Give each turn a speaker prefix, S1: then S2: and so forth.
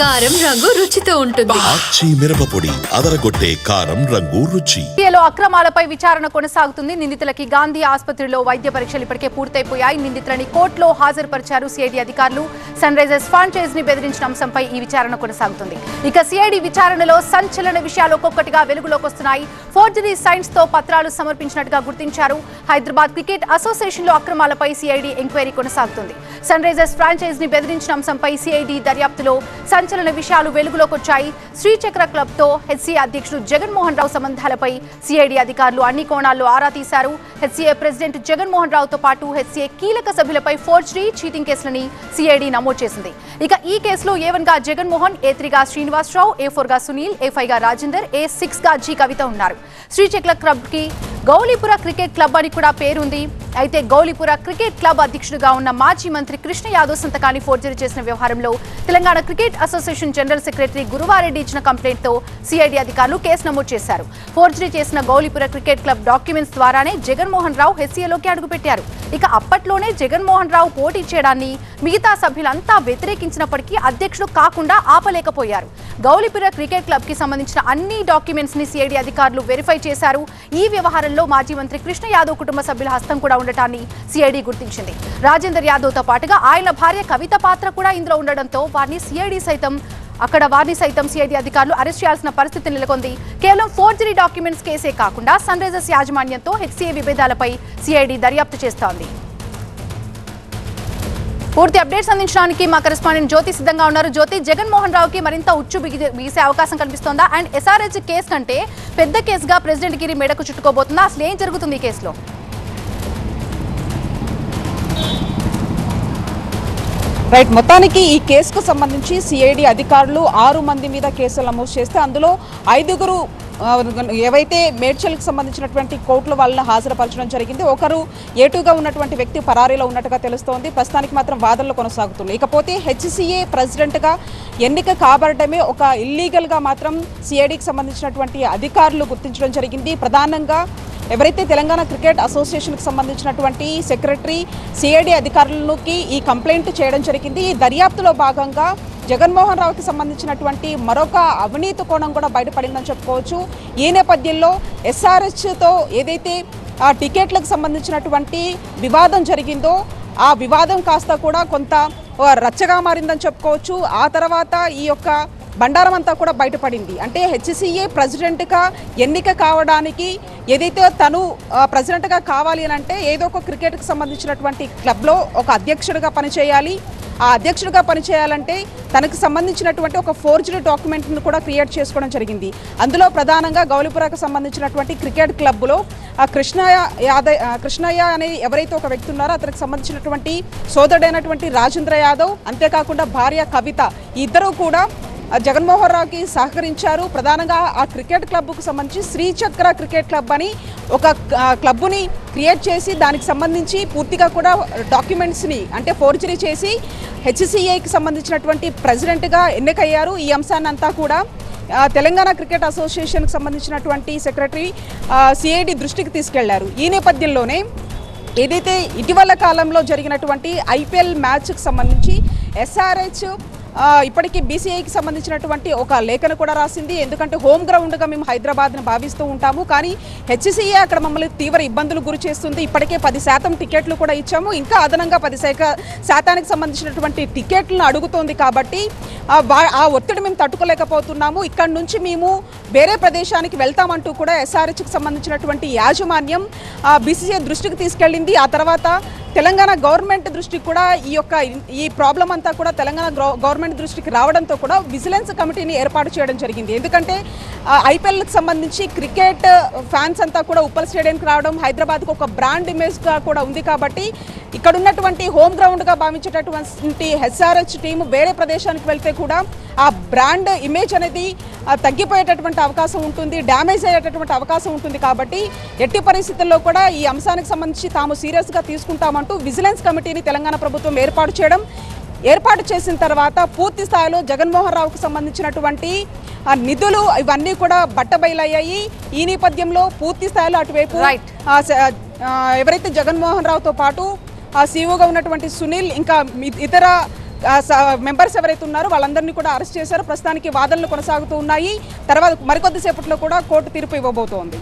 S1: కారం రంగు రుచితో ఉంటుంది.
S2: ఆచి మిరపపొడి అదరగొట్టే కారం రంగు రుచి.
S3: అక్రమాలపై విచారణ కొనసాగుతుంది. నిందితులకి గాంధీ ఆసుపత్రిలో వైద్య పరీక్షలు ఇప్పటికే పూర్తయిపోయాయి. నిందితులని కోర్టులో హాజరుపరిచారు సిఐడి అధికారులు. సన్ రైజర్స్ ఫ్రాంచైజ్ ని బెదిరించిన అంశంపై ఈ విచారణ కొనసాగుతుంది. ఇక సిఐడి విచారణలో సంచలన విషయాలు ఒక్కొక్కటిగా వెలుగులోకి వస్తున్నాయి. ఫోర్జరీ సైన్స్ తో పత్రాలు సమర్పించినట్టుగా గుర్తించారు. హైదరాబాద్ క్రికెట్ అసోసియేషన్ లో అక్రమాలపై సిఐడి ఎంక్వైరీ కొనసాగుతుంది. సన్ రైజర్స్ ఫ్రాంచైజ్ ని బెదిరించిన అంశంపై సిఐడి దర్యాప్తులో సంచలన విషయాలు వెలుగులోకి వచ్చాయి. శ్రీచక్ర క్లబ్ తో హెచ్సిఏ అధ్యక్షుడు జగన్మోహన్ రావు సంబంధాలపై సిఐడి అధికారులు అన్ని కోణాల్లో ఆరా తీశారు. హెచ్సిఏ ప్రెసిడెంట్ జగన్మోహన్ రావుతో పాటు హెచ్సిఏ కీలక సభ్యులపై ఫోర్జరీ, చీటింగ్ కేసులని సిఐడి నమోదు చేసింది. ఇక ఈ కేసులో A1 గా జగన్మోహన్, A3 గా శ్రీనివాసరావు, A4 గా సునీల్, A5 గా రాజేందర్, A6 గా జి కవిత ఉన్నారు. శ్రీచక్ర క్లబ్ కి గౌలీపుర క్రికెట్ క్లబ్ అని కూడా పేరుంది. అయితే గౌలీపుర క్రికెట్ క్లబ్ అధ్యక్షుడిగా ఉన్న మాజీ మంత్రి కృష్ణ యాదవ్ సంతకాన్ని ఫోర్జరీ చేసిన వ్యవహారంలో Telangana cricket association general secretary Guruva Reddy ఇచ్చిన కంప్లైంట్ తో సిఐడి అధికారులు కేసు నమోదు చేశారు. ఫోర్జరీ చేసిన గౌలీపుర క్రికెట్ క్లబ్ డాక్యుమెంట్స్ ద్వారానే జగన్మోహన్ రావు హెచ్సిఏలోకి అడుగుపెట్టారు. ఇక అప్పట్లోనే జగన్మోహన్ రావు పోటీ చేయడాన్ని మిగతా సభ్యులంతా వ్యతిరేకించినప్పటికీ అధ్యక్షుడు కాకుండా ఆపలేకపోయారు. గౌలీపుర క్రికెట్ క్లబ్ కి సంబంధించిన అన్ని డాక్యుమెంట్స్ ని సిఐడి అధికారులు వెరిఫై చేశారు. ఈ వ్యవహారంలో మాజీ మంత్రి కృష్ణ యాదవ్ కుటుంబ సభ్యుల హస్తం కూడా ఉండటాన్ని సిఐడి గుర్తించింది. రాజేందర్ యాదవ్ తో పాటుగా ఆయన భార్య కవిత పాత్ర కూడా ఇందులో ఉండడంతో వారిని సైతం సిఐడి అధికారులు అరెస్ట్ చేయాల్సిన పరిస్థితి నెలకొంది. కేవలం ఫోర్జరీ డాక్యుమెంట్స్ కేసే కాకుండా సన్ రైజర్స్ యాజమాన్యంతో హెచ్సిఏ విభేదాలపై సిఐడి దర్యాప్తు చేస్తోంది. పూర్తి అప్డేట్స్ అందించడానికి మా కరెస్పాండెంట్ జ్యోతి సిద్ధంగా ఉన్నారు. జ్యోతి, జగన్మోహన్ రావుకి మరింత ఉచ్చు బిగిసే అవకాశం కనిపిస్తోందా? అండ్ ఎస్ఆర్హెచ్ కేసు కంటే పెద్ద కేసుగా ప్రెసిడెంట్ గిరి మెడకు చుట్టుకోబోతుందా? అసలు ఏం జరుగుతుంది ఈ కేసులో?
S4: రైట్, మొత్తానికి ఈ కేసుకు సంబంధించి సిఐడి అధికారులు 6 మంది మీద కేసులు నమోదు చేస్తే అందులో 5గురు ఏవైతే మేడ్చల్కి సంబంధించినటువంటి కోర్టులు వాళ్ళని హాజరుపరచడం జరిగింది. ఒకరు A2గా ఉన్నటువంటి వ్యక్తి పరారీలో ఉన్నట్టుగా తెలుస్తోంది. ప్రస్తుతానికి మాత్రం వాదనలు కొనసాగుతున్నాయి. ఇకపోతే హెచ్సిఏ ప్రెసిడెంట్గా ఎన్నిక కాబడమే ఒక ఇల్లీగల్గా మాత్రం సిఐడికి సంబంధించినటువంటి అధికారులు గుర్తించడం జరిగింది. ప్రధానంగా ఎవరైతే తెలంగాణ క్రికెట్ అసోసియేషన్కి సంబంధించినటువంటి సెక్రటరీ సిఐడి అధికారులకి ఈ కంప్లైంట్ చేయడం జరిగింది. ఈ దర్యాప్తులో భాగంగా జగన్మోహన్ రావుకి సంబంధించినటువంటి మరొక అవినీతి కోణం కూడా బయటపడిందని చెప్పుకోవచ్చు. ఈ నేపథ్యంలో ఎస్ఆర్హెచ్తో ఏదైతే ఆ టికెట్లకు సంబంధించినటువంటి వివాదం జరిగిందో ఆ వివాదం కాస్త కూడా కొంత రచ్చగా మారిందని చెప్పుకోవచ్చు. ఆ తర్వాత ఈ యొక్క బండారం అంతా కూడా బయటపడింది. అంటే హెచ్సిఏ ప్రెసిడెంట్గా ఎన్నిక కావడానికి ఏదైతే తను ప్రెసిడెంట్గా కావాలి అని అంటే ఏదో ఒక క్రికెట్కి సంబంధించినటువంటి క్లబ్లో ఒక అధ్యక్షుడిగా పనిచేయాలి. ఆ అధ్యక్షుడిగా పనిచేయాలంటే తనకు సంబంధించినటువంటి ఒక ఫోర్జరీ డాక్యుమెంట్ను కూడా చేసుకోవడం జరిగింది. అందులో ప్రధానంగా గౌలీపురకు సంబంధించినటువంటి క్రికెట్ క్లబ్లో కృష్ణయ్య అనే ఎవరైతే ఒక వ్యక్తి ఉన్నారో అతనికి సంబంధించినటువంటి సోదరుడైనటువంటి రాజేంద్ర యాదవ్, అంతేకాకుండా భార్య కవిత, ఇద్దరు కూడా జగన్మోహన్ రావుకి సహకరించారు. ప్రధానంగా ఆ క్రికెట్ క్లబ్కు సంబంధించి శ్రీచక్ర క్రికెట్ క్లబ్ అని ఒక క్లబ్ని క్రియేట్ చేసి దానికి సంబంధించి పూర్తిగా కూడా డాక్యుమెంట్స్ని అంటే ఫోర్జరీ చేసి హెచ్సిఏకి సంబంధించినటువంటి ప్రెసిడెంట్గా ఎన్నికయ్యారు. ఈ అంశాన్ని అంతా కూడా తెలంగాణ క్రికెట్ అసోసియేషన్కి సంబంధించినటువంటి సెక్రటరీ సిఐడి దృష్టికి తీసుకెళ్లారు. ఈ నేపథ్యంలోనే ఏదైతే ఇటీవల కాలంలో జరిగినటువంటి ఐపీఎల్ మ్యాచ్కి సంబంధించి ఎస్ఆర్హెచ్ ఇప్పటికీ బీసీఐకి సంబంధించినటువంటి ఒక లేఖను కూడా రాసింది. ఎందుకంటే హోమ్ గ్రౌండ్గా మేము హైదరాబాద్ని భావిస్తూ ఉంటాము, కానీ హెచ్సిఏ అక్కడ మమ్మల్ని తీవ్ర ఇబ్బందులు గురి చేస్తుంది. ఇప్పటికే 10% టికెట్లు కూడా ఇచ్చాము, ఇంకా అదనంగా 10% సంబంధించినటువంటి టికెట్లను అడుగుతోంది. కాబట్టి ఆ ఒత్తిడి మేము తట్టుకోలేకపోతున్నాము, ఇక్కడ నుంచి మేము వేరే ప్రదేశానికి వెళ్తామంటూ కూడా ఎస్ఆర్హెచ్కి సంబంధించినటువంటి యాజమాన్యం బీసీఐ దృష్టికి తీసుకెళ్ళింది. ఆ తర్వాత తెలంగాణ గవర్నమెంట్ దృష్టికి కూడా ఈ ప్రాబ్లం అంతా కూడా తెలంగాణ గవర్నమెంట్ దృష్టికి రావడంతో కూడా విజిలెన్స్ కమిటీని ఏర్పాటు చేయడం జరిగింది. ఎందుకంటే ఐపీఎల్కి సంబంధించి క్రికెట్ ఫ్యాన్స్ అంతా కూడా ఉప్పల్ స్టేడియంకి రావడం హైదరాబాద్కు ఒక బ్రాండ్ ఇమేజ్గా కూడా ఉంది. కాబట్టి ఇక్కడ ఉన్నటువంటి హోమ్ గ్రౌండ్గా భావించేటటువంటి ఎస్ఆర్హెచ్ టీము వేరే ప్రదేశానికి వెళ్తే కూడా ఆ బ్రాండ్ ఇమేజ్ అనేది తగ్గిపోయేటటువంటి అవకాశం ఉంటుంది, డ్యామేజ్ అయ్యేటటువంటి అవకాశం ఉంటుంది. కాబట్టి ఎట్టి పరిస్థితుల్లో కూడా ఈ అంశానికి సంబంధించి తాము సీరియస్గా తీసుకుంటామంటూ విజిలెన్స్ కమిటీని తెలంగాణ ప్రభుత్వం ఏర్పాటు చేసిన తర్వాత పూర్తి స్థాయిలో జగన్మోహన్ రావుకు సంబంధించినటువంటి నిధులు ఇవన్నీ కూడా బట్టబయలయ్యాయి. ఈ నేపథ్యంలో పూర్తి స్థాయిలో అటువైపు ఎవరైతే జగన్మోహన్ రావుతో పాటు సిఇఓగా ఉన్నటువంటి సునీల్ ఇంకా ఇతర మెంబర్స్ ఎవరైతే ఉన్నారో వాళ్ళందరినీ కూడా అరెస్ట్ చేశారు. ప్రస్తుతానికి వాదనలు కొనసాగుతూ ఉన్నాయి. తర్వాత మరికొద్దిసేపట్లో కూడా కోర్టు తీర్పు ఇవ్వబోతోంది.